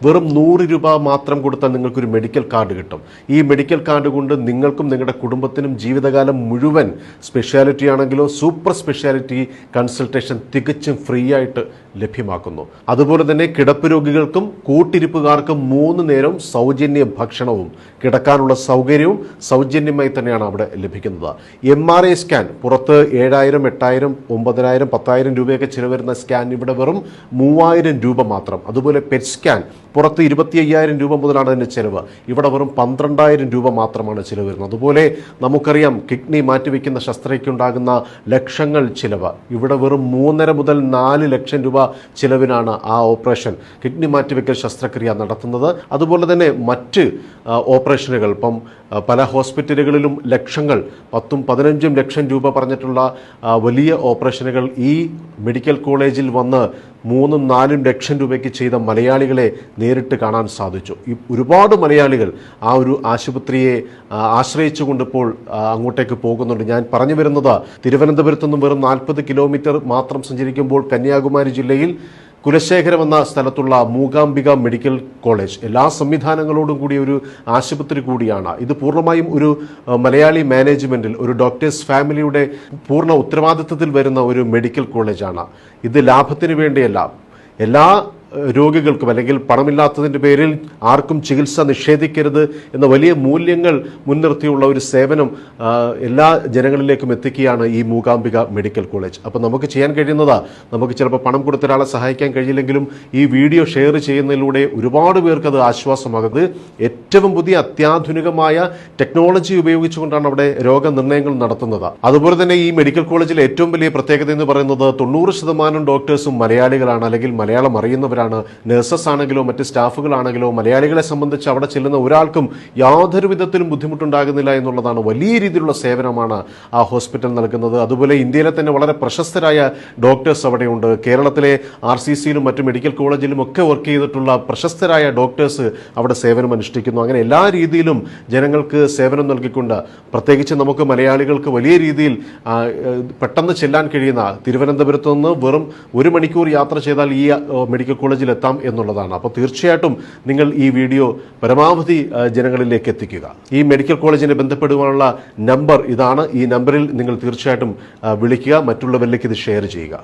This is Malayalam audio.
വെറും 100 രൂപ മാത്രം കൊടുത്താൽ നിങ്ങൾക്കൊരു മെഡിക്കൽ കാർഡ് കിട്ടും. ഈ മെഡിക്കൽ കാർഡ് കൊണ്ട് നിങ്ങൾക്കും നിങ്ങളുടെ കുടുംബത്തിനും ജീവിതകാലം മുഴുവൻ സ്പെഷ്യാലിറ്റി ആണെങ്കിലോ സൂപ്പർ സ്പെഷ്യാലിറ്റി കൺസൾട്ടേഷൻ തികച്ചും ഫ്രീ ആയിട്ട് ലഭ്യമാക്കുന്നു. അതുപോലെ തന്നെ കിടപ്പ് രോഗികൾക്കും കൂട്ടിരിപ്പുകാർക്കും 3 നേരം സൗജന്യ ഭക്ഷണവും കിടക്കാനുള്ള സൗകര്യവും സൗജന്യമായി തന്നെയാണ് അവിടെ ലഭിക്കുന്നത്. MRI സ്കാൻ പുറത്ത് 7000, 8000, 9000, 10,000 രൂപയൊക്കെ ചിലവ് വരുന്ന സ്കാൻ ഇവിടെ വെറും 3000 രൂപ മാത്രം. അതുപോലെ പെറ്റ് സ്കാൻ പുറത്ത് 25,000 രൂപ മുതലാണ് അതിൻ്റെ ചിലവ്. ഇവിടെ വെറും 12,000 രൂപ മാത്രമാണ് ചിലവ് വരുന്നത്. അതുപോലെ നമുക്കറിയാം കിഡ്നി മാറ്റിവെക്കുന്ന ശസ്ത്രക്രിയയ്ക്കുണ്ടാകുന്ന ലക്ഷങ്ങൾ ചിലവ്. ഇവിടെ വെറും 3.5 മുതൽ 4 ലക്ഷം രൂപ ചിലവിനാണ് ആ ഓപ്പറേഷൻ കിഡ്നി മാറ്റിവെക്കൽ ശസ്ത്രക്രിയ നടത്തുന്നത്. അതുപോലെ തന്നെ മറ്റ് ഓപ്പറേഷനുകൾ ഇപ്പം പല ഹോസ്പിറ്റലുകളിലും ലക്ഷങ്ങൾ 10ഉം 15ഉം ലക്ഷം രൂപ പറഞ്ഞിട്ടുള്ള വലിയ ഓപ്പറേഷനുകൾ ഈ മെഡിക്കൽ കോളേജിൽ വന്ന് 3ഉം 4ഉം ലക്ഷം രൂപയ്ക്ക് ചെയ്ത മലയാളികളെ നേരിട്ട് കാണാൻ സാധിച്ചു. ഒരുപാട് മലയാളികൾ ആ ഒരു ആശുപത്രിയെ ആശ്രയിച്ചുകൊണ്ട് ഇപ്പോൾ അങ്ങോട്ടേക്ക് പോകുന്നുണ്ട്. ഞാൻ പറഞ്ഞു വരുന്നത് തിരുവനന്തപുരത്തു നിന്നും വെറും 40 കിലോമീറ്റർ മാത്രം സഞ്ചരിക്കുമ്പോൾ കന്യാകുമാരി ജില്ലയിൽ കുലശേഖരം എന്ന സ്ഥലത്തുള്ള മൂകാംബിക മെഡിക്കൽ കോളേജ് എല്ലാ സംവിധാനങ്ങളോടും കൂടിയ ഒരു ആശുപത്രി കൂടിയാണ്. ഇത് പൂർണ്ണമായും ഒരു മലയാളി മാനേജ്മെന്റിൽ ഒരു ഡോക്ടേഴ്സ് ഫാമിലിയുടെ പൂർണ്ണ ഉത്തരവാദിത്വത്തിൽ വരുന്ന ഒരു മെഡിക്കൽ കോളേജാണ്. ഇത് ലാഭത്തിന് വേണ്ടിയല്ല, എല്ലാ രോഗികൾക്കും അല്ലെങ്കിൽ പണമില്ലാത്തതിൻ്റെ പേരിൽ ആർക്കും ചികിത്സ നിഷേധിക്കരുത് എന്ന വലിയ മൂല്യങ്ങൾ മുൻനിർത്തിയുള്ള ഒരു സേവനം എല്ലാ ജനങ്ങളിലേക്കും എത്തിക്കുകയാണ് ഈ മൂകാംബിക മെഡിക്കൽ കോളേജ്. അപ്പോൾ നമുക്ക് ചെയ്യാൻ കഴിയുന്നത്, നമുക്ക് ചിലപ്പോൾ പണം കൊടുത്ത ഒരാളെ സഹായിക്കാൻ കഴിയില്ലെങ്കിലും ഈ വീഡിയോ ഷെയർ ചെയ്യുന്നതിലൂടെ ഒരുപാട് പേർക്ക് അത് ആശ്വാസമാകുന്നത്. ഏറ്റവും പുതിയ അത്യാധുനികമായ ടെക്നോളജി ഉപയോഗിച്ചുകൊണ്ടാണ് അവിടെ രോഗനിർണയങ്ങൾ നടത്തുന്നത്. അതുപോലെ തന്നെ ഈ മെഡിക്കൽ കോളേജിലെ ഏറ്റവും വലിയ പ്രത്യേകത എന്ന് പറയുന്നത് 90% ഡോക്ടേഴ്സും മലയാളികളാണ്, അല്ലെങ്കിൽ മലയാളം അറിയുന്നവരാണ്. നഴ്സസ് ആണെങ്കിലോ മറ്റ് സ്റ്റാഫുകളാണെങ്കിലോ മലയാളികളെ സംബന്ധിച്ച് അവിടെ ചെല്ലുന്ന ഒരാൾക്കും യാതൊരു വിധത്തിലും ബുദ്ധിമുട്ടുണ്ടാകുന്നില്ല എന്നുള്ളതാണ്. വലിയ രീതിയിലുള്ള സേവനമാണ് ആ ഹോസ്പിറ്റൽ നൽകുന്നത്. അതുപോലെ ഇന്ത്യയിലെ തന്നെ വളരെ പ്രശസ്തരായ ഡോക്ടേഴ്സ് അവിടെയുണ്ട്. കേരളത്തിലെ RCCയിലും മറ്റ് മെഡിക്കൽ കോളേജിലും ഒക്കെ വർക്ക് ചെയ്തിട്ടുള്ള പ്രശസ്തരായ ഡോക്ടേഴ്സ് അവിടെ സേവനം അനുഷ്ഠിക്കുന്നു. അങ്ങനെ എല്ലാ രീതിയിലും ജനങ്ങൾക്ക് സേവനം നൽകിക്കൊണ്ട്, പ്രത്യേകിച്ച് നമുക്ക് മലയാളികൾക്ക് വലിയ രീതിയിൽ പെട്ടെന്ന് ചെല്ലാൻ കഴിയുന്ന തിരുവനന്തപുരത്ത് നിന്ന് വെറും 1 മണിക്കൂർ യാത്ര ചെയ്താൽ ഈ മെഡിക്കൽ കോളേജിൽ എത്താം എന്നുള്ളതാണ്. അപ്പോൾ തീർച്ചയായിട്ടും നിങ്ങൾ ഈ വീഡിയോ പരമാവധി ജനങ്ങളിലേക്ക് എത്തിക്കുക. ഈ മെഡിക്കൽ കോളേജിനെ ബന്ധപ്പെടുവാനുള്ള നമ്പർ ഇതാണ്. ഈ നമ്പറിൽ നിങ്ങൾ തീർച്ചയായിട്ടും വിളിക്കുക, മറ്റുള്ളവരിലേക്ക് ഇത് ഷെയർ ചെയ്യുക.